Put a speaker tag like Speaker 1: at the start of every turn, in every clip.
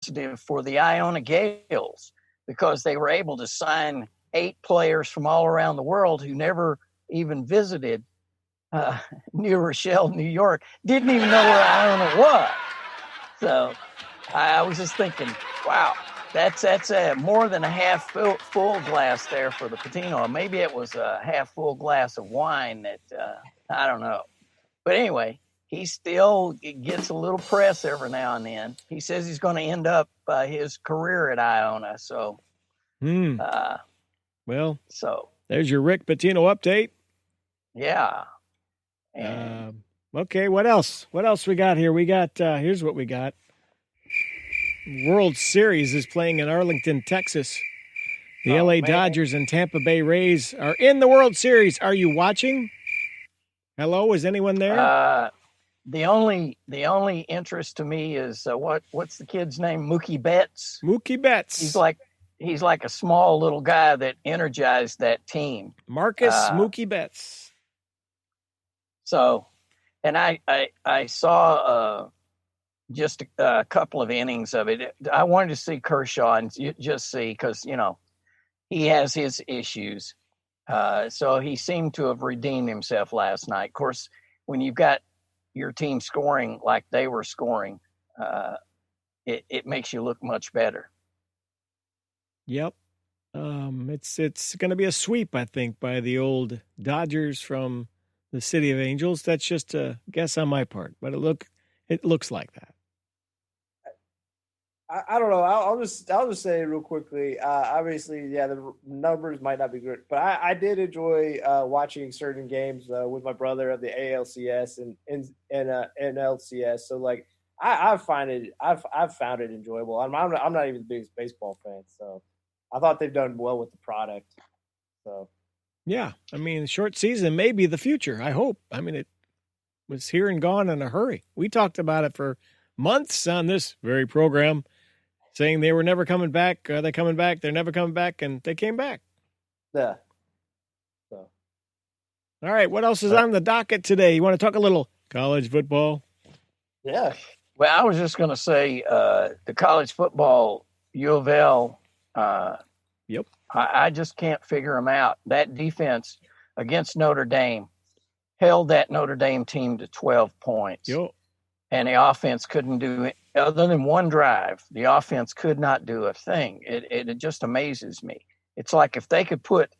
Speaker 1: positive for the Iona Gales because they were able to sign 8 players from all around the world who never even visited uh, New Rochelle, New York, didn't even know where Iona was. So I was just thinking, wow, that's more than a half full glass there for the Patino. Maybe it was a half full glass of wine that I don't know. But anyway, he still gets a little press every now and then. He says he's going to end up his career at Iona. So,
Speaker 2: well,
Speaker 1: so
Speaker 2: there's your Rick Pitino update.
Speaker 1: Yeah.
Speaker 2: Okay, what else? What else we got here? We got here's what we got. World Series is playing in Arlington, Texas. The LA Dodgers and Tampa Bay Rays are in the World Series. Are you watching? Hello, is anyone there?
Speaker 1: The only interest to me is what's the kid's name? Mookie Betts.
Speaker 2: Mookie Betts.
Speaker 1: He's like a small little guy that energized that team.
Speaker 2: Marcus Mookie Betts.
Speaker 1: So, and I saw just a couple of innings of it. I wanted to see Kershaw and just see because he has his issues. So he seemed to have redeemed himself last night. Of course, when you've got your team scoring like they were scoring, it makes you look much better.
Speaker 2: Yep. It's going to be a sweep, I think, by the old Dodgers from the City of Angels. That's just a guess on my part, but it looks like that.
Speaker 3: I don't know. I'll just say real quickly. Obviously, yeah, the numbers might not be good, but I did enjoy watching certain games with my brother of the ALCS and LCS. So like, I've found it enjoyable. I'm not even the biggest baseball fan, so I thought they've done well with the product. So
Speaker 2: yeah, I mean, short season may be the future. I hope. I mean, it was here and gone in a hurry. We talked about it for months on this very program, saying they were never coming back. Are they coming back? They're never coming back, and they came back.
Speaker 3: Yeah.
Speaker 2: So, all right, what else is on the docket today? You want to talk a little college football?
Speaker 3: Yeah.
Speaker 1: Well, I was just going to say the college football U of L.
Speaker 2: Yep.
Speaker 1: I just can't figure them out. That defense against Notre Dame held that Notre Dame team to 12 points.
Speaker 2: Yep.
Speaker 1: And the offense couldn't do it. Other than one drive, the offense could not do a thing. It just amazes me. It's like if they could put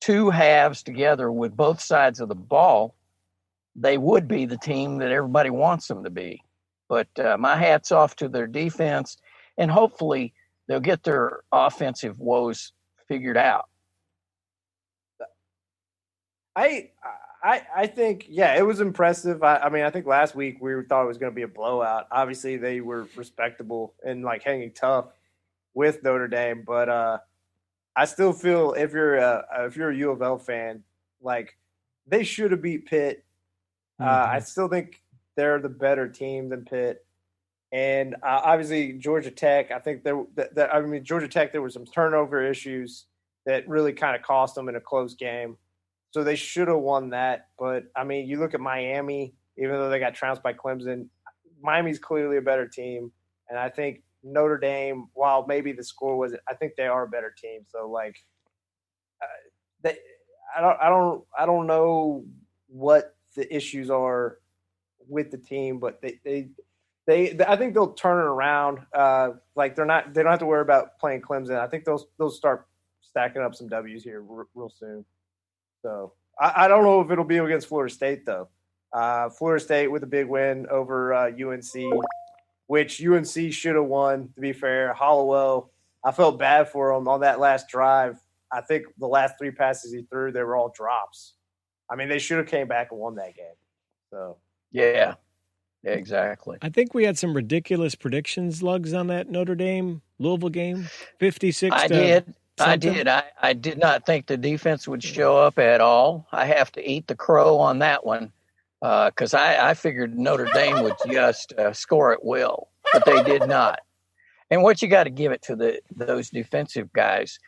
Speaker 1: two halves together with both sides of the ball, they would be the team that everybody wants them to be. But my hat's off to their defense, and hopefully they'll get their offensive woes figured out.
Speaker 3: I think, yeah, it was impressive. I mean, I think last week we thought it was going to be a blowout. Obviously, they were respectable and like hanging tough with Notre Dame, but I still feel if you're a U of L fan, like they should have beat Pitt. I still think they're the better team than Pitt, and obviously Georgia Tech. I think Georgia Tech, there were some turnover issues that really kind of cost them in a close game. So they should have won that. But, I mean, you look at Miami, even though they got trounced by Clemson, Miami's clearly a better team. And I think Notre Dame, while maybe the score wasn't, I think they are a better team. So, like, I don't know what the issues are with the team, but they I think they'll turn it around. Like they don't have to worry about playing Clemson. I think they'll start stacking up some W's here real soon. So I don't know if it'll be against Florida State, though. Florida State with a big win over UNC, which UNC should have won, to be fair. Hollowell, I felt bad for him on that last drive. I think the last 3 passes he threw, they were all drops. I mean, they should have came back and won that game. So
Speaker 1: yeah, exactly.
Speaker 2: I think we had some ridiculous predictions, Lugs, on that Notre Dame Louisville game. 56.
Speaker 1: I did. I did not think the defense would show up at all. I have to eat the crow on that one because I figured Notre Dame would just score at will, but they did not. And what you got to give it to those defensive guys,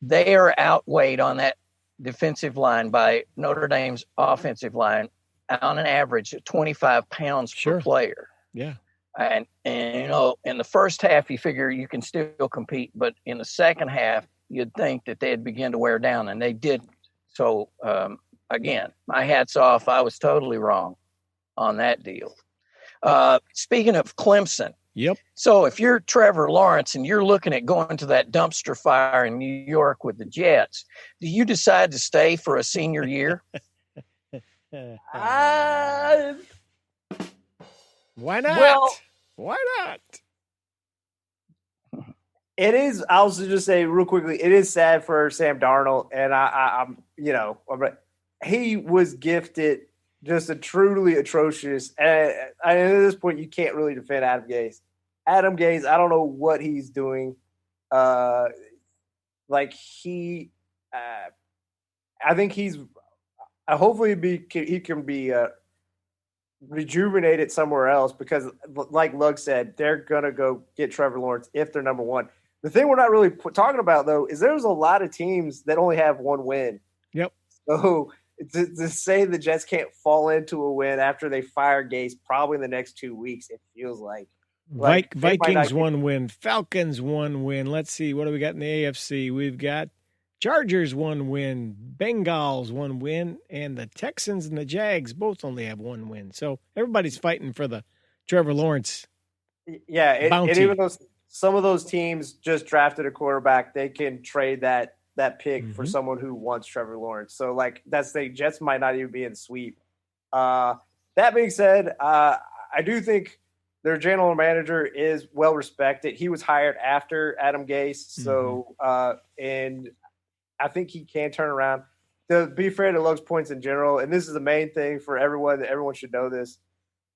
Speaker 1: they are outweighed on that defensive line by Notre Dame's offensive line on an average of 25 pounds per player.
Speaker 2: Yeah.
Speaker 1: And in the first half, you figure you can still compete, but in the second half, you'd think that they'd begin to wear down, and they didn't. So again, my hat's off. I was totally wrong on that deal. Speaking of Clemson.
Speaker 2: Yep.
Speaker 1: So if you're Trevor Lawrence and you're looking at going to that dumpster fire in New York with the Jets, do you decide to stay for a senior year?
Speaker 2: Why not?
Speaker 3: Well,
Speaker 2: why not?
Speaker 3: It is. I'll also just say real quickly, it is sad for Sam Darnold, and I'm he was gifted just a truly atrocious. And at this point, you can't really defend Adam Gase. Adam Gase, I don't know what he's doing. I think he's. Hopefully, he can be rejuvenated somewhere else because, like Lug said, they're gonna go get Trevor Lawrence if they're number one. The thing we're not really talking about, though, is there's a lot of teams that only have one win.
Speaker 2: Yep.
Speaker 3: So to say the Jets can't fall into a win after they fire Gase probably in the next 2 weeks, it feels like.
Speaker 2: Vikings 1 win. Falcons 1 win. Let's see. What do we got in the AFC? We've got Chargers 1 win. Bengals 1 win. And the Texans and the Jags both only have 1 win. So everybody's fighting for the Trevor Lawrence bounty.
Speaker 3: And even though some of those teams just drafted a quarterback, they can trade that pick for someone who wants Trevor Lawrence. So, that's the Jets might not even be in the sweep. That being said, I do think their general manager is well respected. He was hired after Adam Gase, so and I think he can turn around. To be fair to Luke's points in general, and this is the main thing for everyone, that everyone should know this.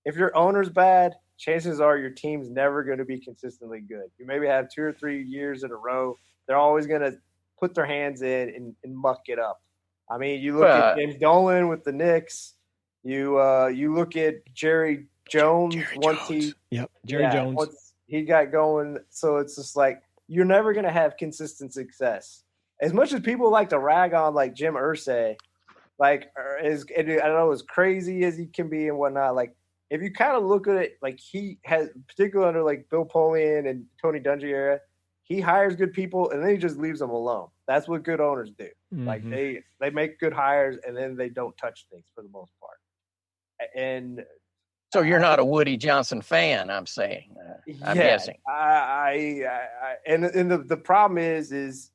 Speaker 3: If your owner's bad, chances are your team's never going to be consistently good. You maybe have 2 or 3 years in a row. They're always going to put their hands in and muck it up. I mean, you look at James Dolan with the Knicks. You look at Jerry Jones.
Speaker 2: Jerry Jones.
Speaker 3: Once he got going. So it's just like you're never going to have consistent success. As much as people like to rag on Jim Irsay, I don't know, as crazy as he can be and whatnot, if you kind of look at it, he has, particularly under Bill Polian and Tony Dungy era, he hires good people and then he just leaves them alone. That's what good owners do. They make good hires and then they don't touch things for the most part. And
Speaker 1: so you're not a Woody Johnson fan, I'm saying. I'm guessing.
Speaker 3: And the problem is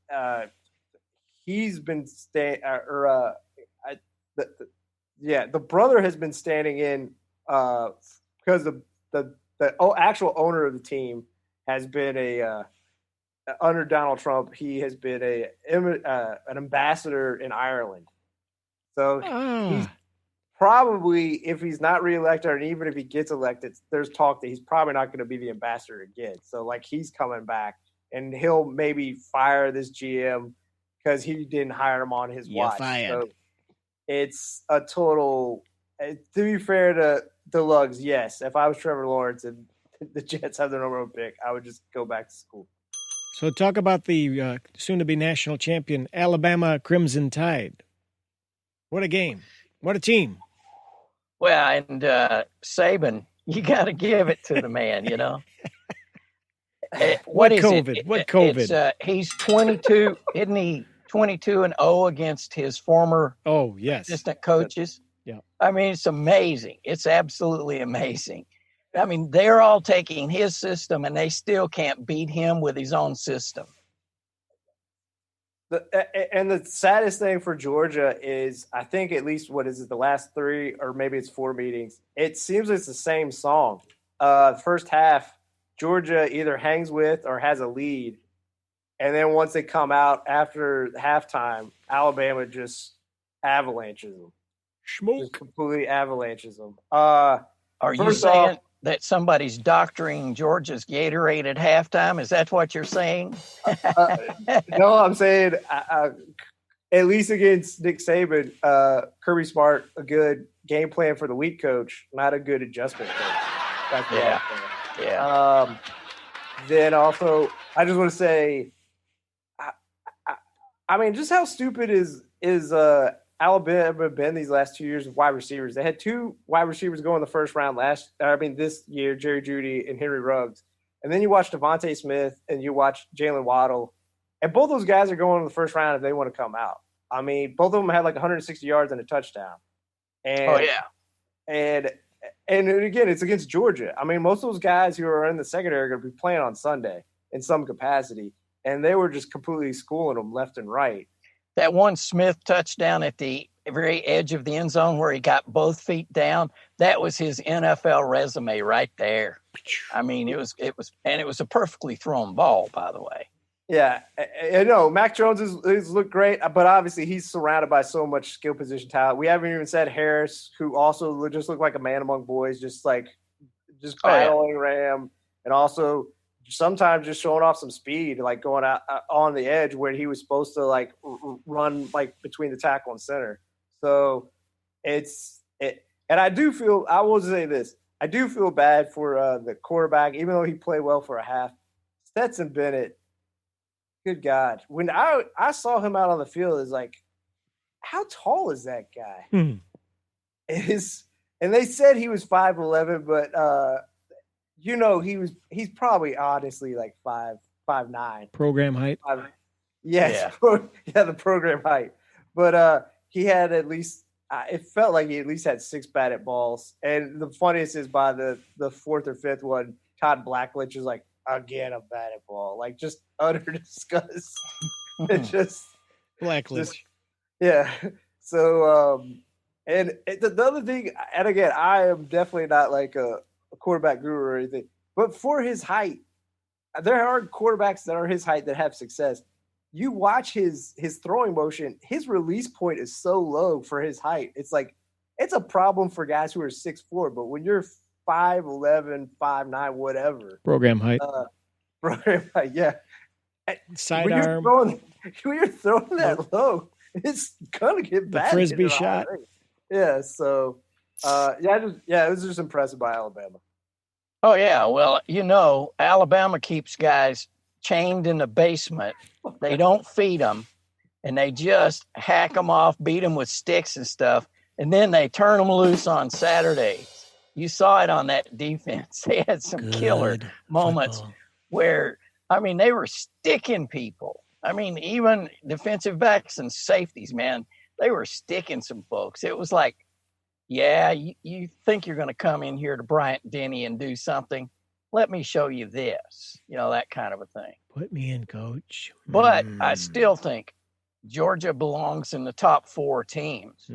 Speaker 3: he's been the brother has been standing in. Because the actual owner of the team has been under Donald Trump, he has been an ambassador in Ireland. So he's probably, if he's not reelected, or even if he gets elected, there's talk that he's probably not going to be the ambassador again. So he's coming back, and he'll maybe fire this GM because he didn't hire him on his watch. So it's a total. To be fair to the Lugs, yes. If I was Trevor Lawrence and the Jets have their number 1 pick, I would just go back to school.
Speaker 2: So talk about the soon-to-be national champion Alabama Crimson Tide. What a game. What a team.
Speaker 1: Well, and Saban, you got to give it to the man,
Speaker 2: What COVID?
Speaker 1: He's 22, isn't he? 22-0 against his former assistant coaches.
Speaker 2: Yeah.
Speaker 1: I mean, it's amazing. It's absolutely amazing. I mean, they're all taking his system, and they still can't beat him with his own system.
Speaker 3: The saddest thing for Georgia is, I think at least, the last 3 or maybe it's 4 meetings, it seems it's the same song. First half, Georgia either hangs with or has a lead, and then once they come out after halftime, Alabama just avalanches them. Just completely avalanches them.
Speaker 1: Are you saying that somebody's doctoring Georgia's Gatorade at halftime? Is that what you're saying?
Speaker 3: No, I'm saying at least against Nick Saban, Kirby Smart, a good game plan for the weak coach, not a good adjustment coach. That's what I'm saying.
Speaker 1: Yeah.
Speaker 3: Then also, I just want to say, I mean, just how stupid is Alabama been these last 2 years of wide receivers? They had 2 wide receivers go in the first round this year, Jerry Jeudy and Henry Ruggs. And then you watch Devontae Smith and you watch Jalen Waddle. And both those guys are going in the first round if they want to come out. I mean, both of them had like 160 yards and a touchdown. And, And again, it's against Georgia. I mean, most of those guys who are in the secondary are going to be playing on Sunday in some capacity. And they were just completely schooling them left and right.
Speaker 1: That one Smith touchdown at the very edge of the end zone where he got both feet down, that was his NFL resume right there. I mean, it was a perfectly thrown ball, by the way.
Speaker 3: Yeah, I know. Mac Jones has looked great, but obviously he's surrounded by so much skill position talent. We haven't even said Harris, who also just looked like a man among boys, just battling Ram, and also sometimes just showing off some speed, like going out on the edge where he was supposed to like run like between the tackle and center. So and I do feel, I will say this, I do feel bad for the quarterback, even though he played well for a half. Stetson Bennett. Good God. When I saw him out on the field, it's like, how tall is that guy? And they said he was 5'11", but he's probably honestly like 5'9".
Speaker 2: Program height.
Speaker 3: Yes. Yeah, the program height. But he had at least it felt like he at least had 6 batted balls. And the funniest is by the 4th or 5th one, Todd Blackledge is like, again, a batted ball, like just utter disgust. It's just
Speaker 2: Blackledge.
Speaker 3: Yeah. So, and the other thing, and again, I am definitely not like a quarterback guru or anything, but for his height, there are quarterbacks that are his height that have success. You watch his throwing motion, his release point is so low for his height. It's like, it's a problem for guys who are 6'4", but when you're 5'11", 5'9", whatever.
Speaker 2: Program height.
Speaker 3: Yeah.
Speaker 2: Sidearm.
Speaker 3: When you're throwing that low, it's gonna get bad.
Speaker 2: The frisbee shot.
Speaker 3: Yeah. So, it was just impressive by Alabama.
Speaker 1: Oh yeah. Well, Alabama keeps guys chained in the basement. They don't feed them, and they just hack them off, beat them with sticks and stuff, and then they turn them loose on Saturdays. You saw it on that defense. They had some killer moments where, I mean, they were sticking people. I mean, even defensive backs and safeties, man, they were sticking some folks. It was like, yeah, you think you're going to come in here to Bryant-Denny and do something? Let me show you this, that kind of a thing.
Speaker 2: Put me in, coach.
Speaker 1: But I still think Georgia belongs in the top 4 teams,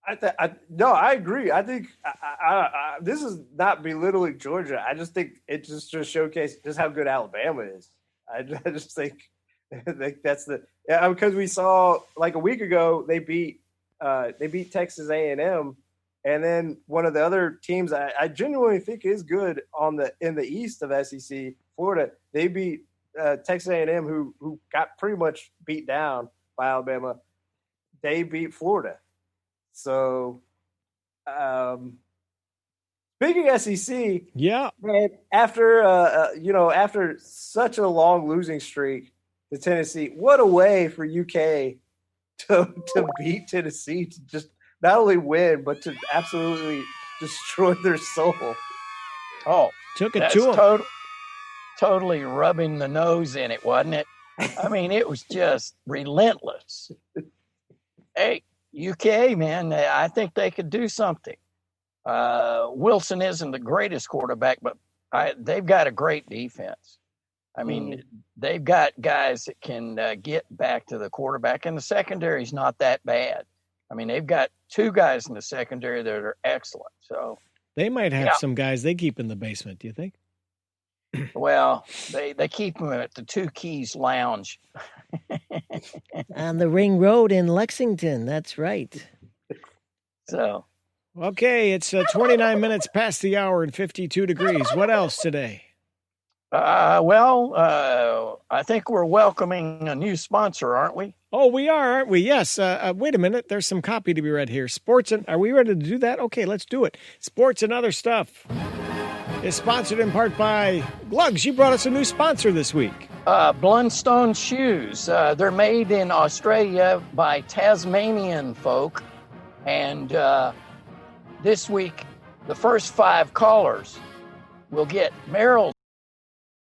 Speaker 3: I agree. I think this is not belittling Georgia. I just think it just showcased just how good Alabama is. I just think that's because we saw like a week ago they beat Texas A&M, and then one of the other teams I genuinely think is good in the east of SEC, Florida. They beat Texas A&M, who got pretty much beat down by Alabama. They beat Florida. So, speaking of SEC,
Speaker 2: yeah,
Speaker 3: man, after such a long losing streak to Tennessee, what a way for UK to beat Tennessee, to just not only win but to absolutely destroy their soul.
Speaker 1: Oh,
Speaker 2: took it to them.
Speaker 1: Totally rubbing the nose in it, wasn't it? I mean, it was just relentless. Hey, UK, man, I think they could do something. Wilson isn't the greatest quarterback, but they've got a great defense. I mean, they've got guys that can get back to the quarterback, and the secondary's not that bad. I mean, they've got 2 guys in the secondary that are excellent. So
Speaker 2: they might have some guys they keep in the basement, do you think?
Speaker 1: Well, they keep them at the 2 Keys Lounge.
Speaker 4: On the Ring Road in Lexington. That's right.
Speaker 1: So,
Speaker 2: okay, it's 29 minutes past the hour and 52 degrees. What else today?
Speaker 1: I think we're welcoming a new sponsor, aren't we?
Speaker 2: Oh, we are, aren't we? Yes. Wait a minute. There's some copy to be read here. Are we ready to do that? Okay, let's do it. Sports and other stuff is sponsored in part by Glugs. You brought us a new sponsor this week.
Speaker 1: Blundstone shoes. They're made in Australia by Tasmanian folk. And this week, the first 5 callers will get Merrill's